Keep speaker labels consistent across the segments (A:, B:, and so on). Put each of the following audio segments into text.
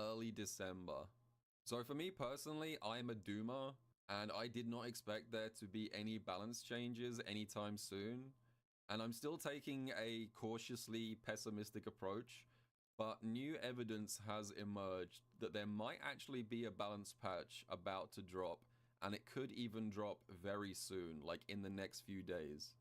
A: early December. So for me personally, I'm a doomer, and I did not expect there to be any balance changes anytime soon. And I'm still taking a cautiously pessimistic approach, but new evidence has emerged that there might actually be a balance patch about to drop, and it could even drop very soon, like in the next few days.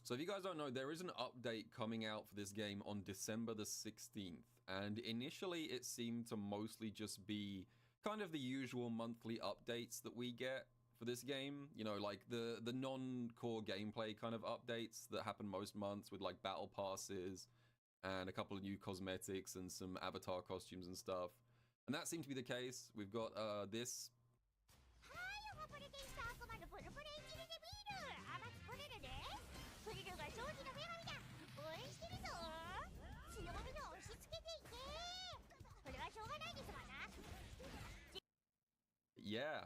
A: So if you guys don't know, there is an update coming out for this game on December the 16th, and initially it seemed to mostly just be kind of the usual monthly updates that we get for this game, you know, like the non-core gameplay kind of updates that happen most months with like battle passes and a couple of new cosmetics and some avatar costumes and stuff. And that seemed to be the case. We've got this. Yeah.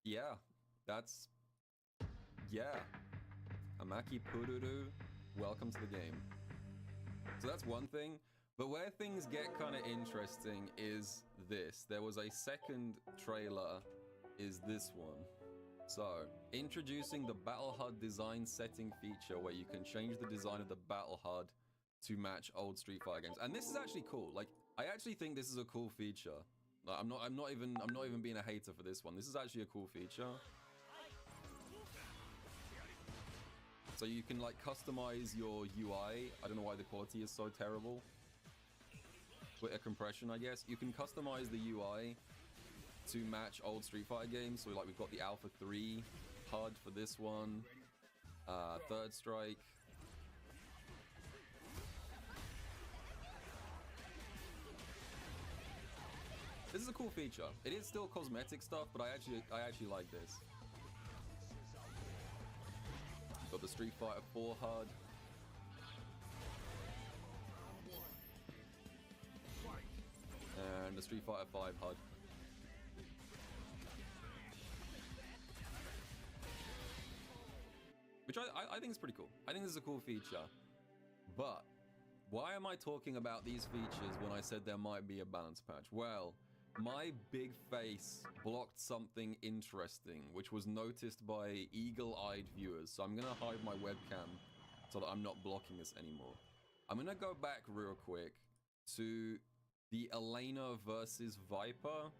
A: Yeah. That's... Yeah. Amaki Pururu, welcome to the game. So that's one thing. But where things get kind of interesting is this. There was a second trailer, is this one. So, introducing the Battle HUD design setting feature where you can change the design of the Battle HUD to match old Street Fighter games. And this is actually cool. Like, I actually think this is a cool feature. Like, I'm not even being a hater for this one. This is actually a cool feature. So you can like customize your UI. I don't know why the quality is so terrible. Twitter compression, I guess. You can customize the UI to match old Street Fighter games. So like we've got the Alpha 3 HUD for this one. Third Strike. This is a cool feature. It is still cosmetic stuff, but I actually like this. Got the Street Fighter 4 HUD. And the Street Fighter 5 HUD. Which I think is pretty cool. I think this is a cool feature. But why am I talking about these features when I said there might be a balance patch? Well, my big face blocked something interesting, which was noticed by eagle-eyed viewers. So I'm going to hide my webcam so that I'm not blocking this anymore. I'm going to go back real quick to the Elena versus Viper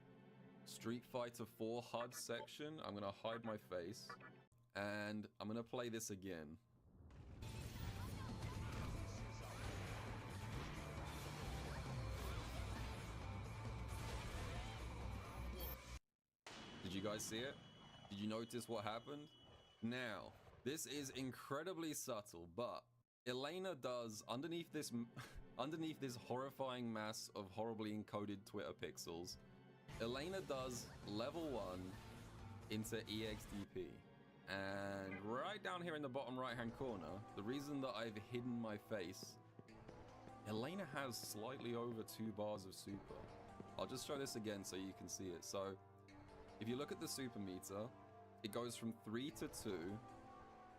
A: Street Fighter 4 HUD section. I'm going to hide my face, and I'm going to play this again. Did you guys see it? Did you notice what happened? Now, this is incredibly subtle, but Elena does, underneath this horrifying mass of horribly encoded Twitter pixels, Elena does level 1 into EXDP. And right down here in the bottom right-hand corner, the reason that I've hidden my face, Elena has slightly over 2 bars of super. I'll just show this again so you can see it. So, if you look at the super meter, it goes from 3 to 2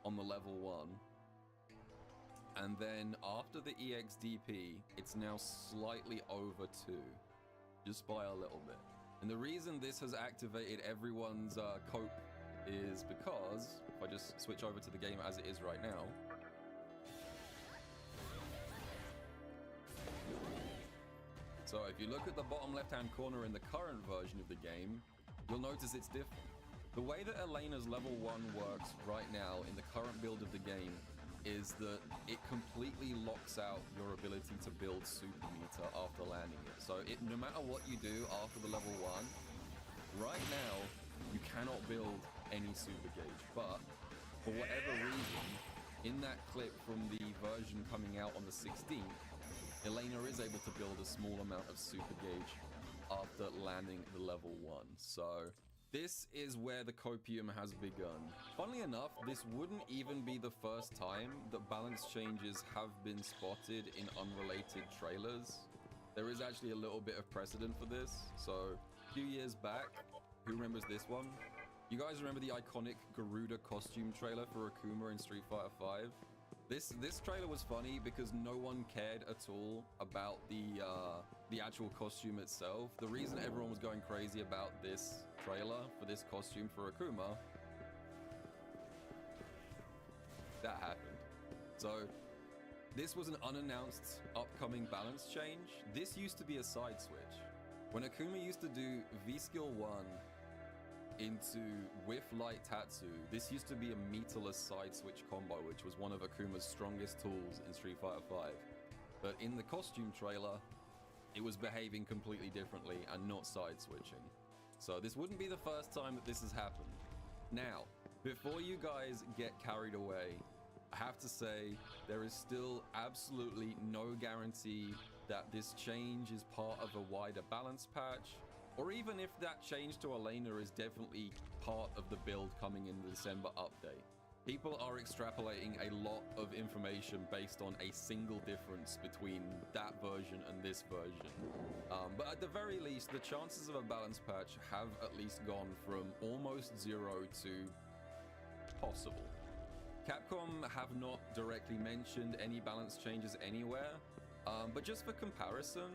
A: on the level 1. And then after the EXDP, it's now slightly over 2. Just by a little bit. And the reason this has activated everyone's cope is because, if I just switch over to the game as it is right now, so if you look at the bottom left-hand corner in the current version of the game, you'll notice it's different. The way that Elena's level 1 works right now in the current build of the game is that it completely locks out your ability to build super meter after landing it. So no matter what you do after the level 1, right now, you cannot build any super gauge. But for whatever reason, in that clip from the version coming out on the 16th, Elena is able to build a small amount of super gauge after landing the level 1. So this is where the copium has begun. Funnily enough, this wouldn't even be the first time that balance changes have been spotted in unrelated trailers. There is actually a little bit of precedent for this. So a few years back, who remembers this one? You guys remember the iconic Garuda costume trailer for Akuma in Street Fighter 5? This trailer was funny because no one cared at all about the the actual costume itself. The reason everyone was going crazy about this trailer for this costume for Akuma, that happened. So this was an unannounced upcoming balance change. This used to be a side switch. When Akuma used to do V-Skill 1 into Whiff Light Tatsu, this used to be a meterless side switch combo, which was one of Akuma's strongest tools in Street Fighter V. But in the costume trailer, it was behaving completely differently and not side switching. So this wouldn't be the first time that this has happened. Now, before you guys get carried away, I have to say there is still absolutely no guarantee that this change is part of a wider balance patch, or even if that change to Elena is definitely part of the build coming in the December update. People are extrapolating a lot of information based on a single difference between that version and this version. But at the very least, the chances of a balance patch have at least gone from almost zero to possible. Capcom have not directly mentioned any balance changes anywhere, but just for comparison,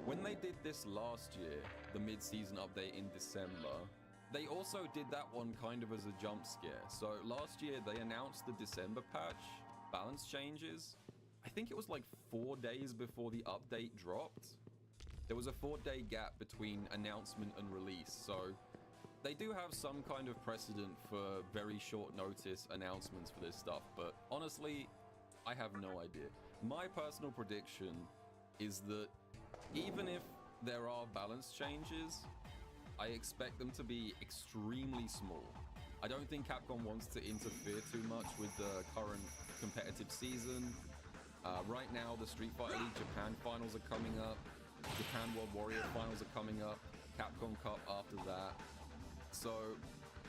A: when they did this last year, the mid-season update in December, they also did that one kind of as a jump scare. So last year they announced the December patch balance changes. I think it was like 4 days before the update dropped. There was a 4-day gap between announcement and release, so they do have some kind of precedent for very short notice announcements for this stuff, but honestly, I have no idea. My personal prediction is that even if there are balance changes, I expect them to be extremely small. I don't think Capcom wants to interfere too much with the current competitive season. Right now, the Street Fighter League Japan finals are coming up. Japan World Warrior finals are coming up. Capcom Cup after that. So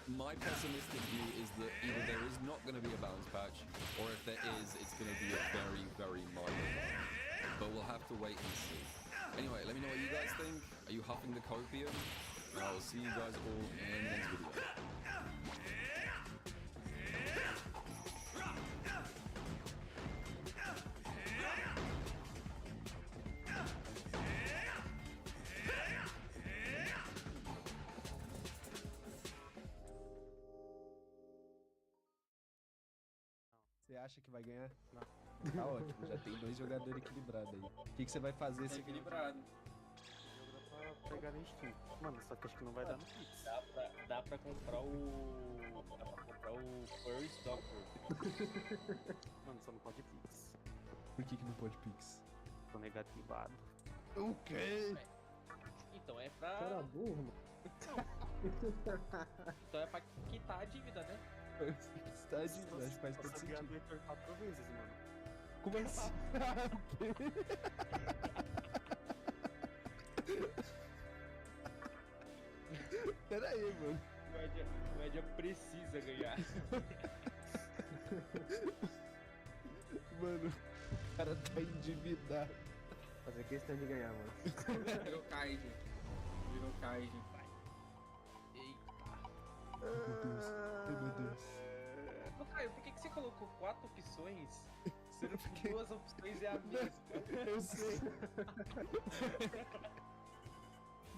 A: my pessimistic view is that either there is not going to be a balance patch, or if there is, it's going to be a very, very minor one. But we'll have to wait and see. Anyway, let me know what you guys think. Are you huffing the copium? I'll see you guys all in the next video.
B: Você acha que vai ganhar? Não. Tá ótimo, já tem 2 jogadores equilibrados aí. O que você vai fazer se
C: equilibrado?
D: Dá pra pegar no Steam. Mano, só que acho que não vai dar no Pix.
C: Dá pra comprar o... Dá pra comprar o First Doctor.
D: Mano, só não pode Pix.
B: Por que não pode Pix?
D: Tô negativado.
B: O quê?
C: Então é pra...
D: Cara burro, mano.
C: Então é pra quitar a dívida, né?
B: Está de acho que faz todo sentido.
D: Do Heitor 4 vezes, mano.
B: Como assim? O quê? Pera aí, mano.
C: O Média precisa ganhar.
B: Mano, o cara tá endividado.
D: Fazer questão de ganhar, mano.
C: Virou Kaiden. Virou Kaiden, pai. Eita.
B: Ai, meu Deus.
C: Ô, Caio, por que você colocou 4 opções, sendo que 2 opções é a mesma?
B: Eu sei.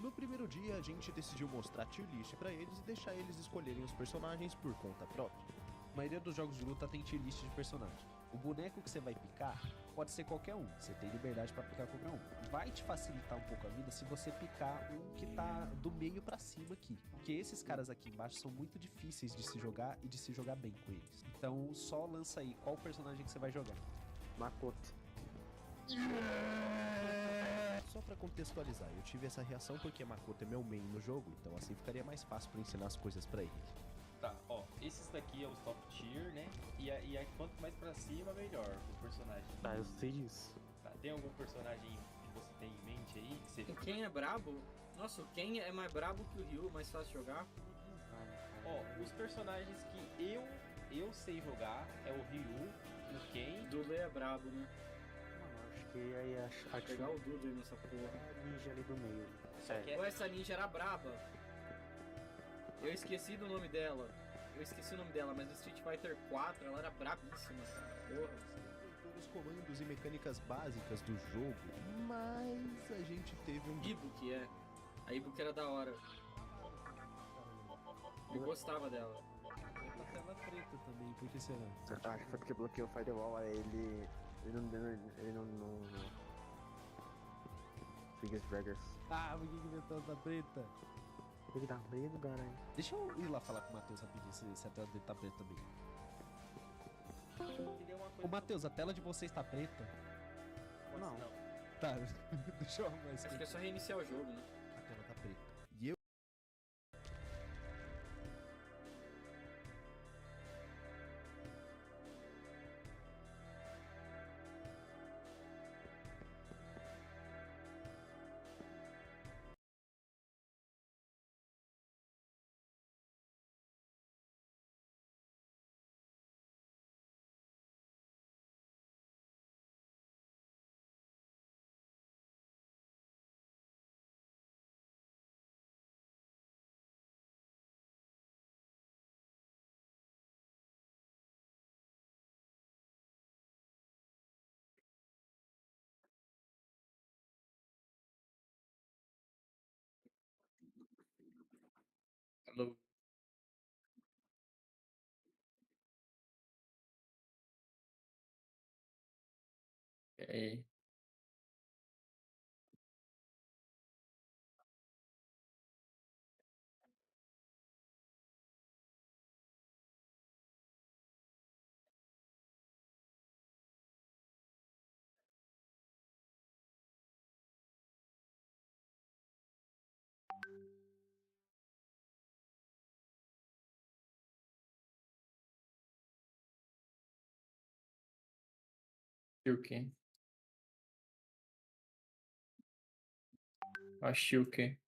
B: No primeiro dia, a gente decidiu mostrar tier list pra eles e deixar eles escolherem os personagens por conta própria. A maioria dos jogos de luta tem tier list de personagem. O boneco que você vai picar pode ser qualquer um, você tem liberdade pra picar qualquer um. Vai te facilitar um pouco a vida se você picar um que tá do meio pra cima aqui. Porque esses caras aqui embaixo são muito difíceis de se jogar e de se jogar bem com eles. Então só lança aí qual personagem que você vai jogar.
D: Makoto.
B: Só pra contextualizar, eu tive essa reação porque Makoto é meu main no jogo, então assim ficaria mais fácil pra ensinar as coisas pra ele.
C: Tá, ó, esses daqui é os top tier, né? E aí quanto mais pra cima, melhor o personagem.
D: Tá, eu sei disso.
C: Tá, tem algum personagem que você tem em mente aí? Que você...
E: O Ken é brabo? Nossa, o Ken é mais brabo que o Ryu, mais fácil de jogar.
C: Ó, os personagens que eu sei jogar é o Ryu, o Ken...
E: Dudu é brabo, né?
D: Mano, acho que aí
E: Vai pegar o Dudu aí nessa porra.
D: a ninja ali do meio.
C: Só que
E: Ou essa ninja era braba. Eu esqueci do nome dela. Mas no Street Fighter 4 ela era brabíssima, cara. Porra.
B: os comandos e mecânicas básicas do jogo, mas a gente teve um...
E: E-book, é. A e-book era da hora. Eu gostava dela.
B: Tá tela preta também, por que será?
D: Acho que foi porque bloqueou o firewall, aí ele não fica os braggers.
B: Ah, por que minha tela tá preta?
D: Tem que dar medo, caralho.
B: Deixa eu ir lá falar com o Matheus rapidinho, se a tela dele tá preta também. Ô Matheus, a tela de vocês tá preta?
D: Não.
B: Tá, deixa eu arrumar isso
C: Acho
B: aqui.
C: que é só reiniciar o jogo, né?
B: A tela tá preta. E eu...
C: Alô. E aí? E o quê? Achei o quê?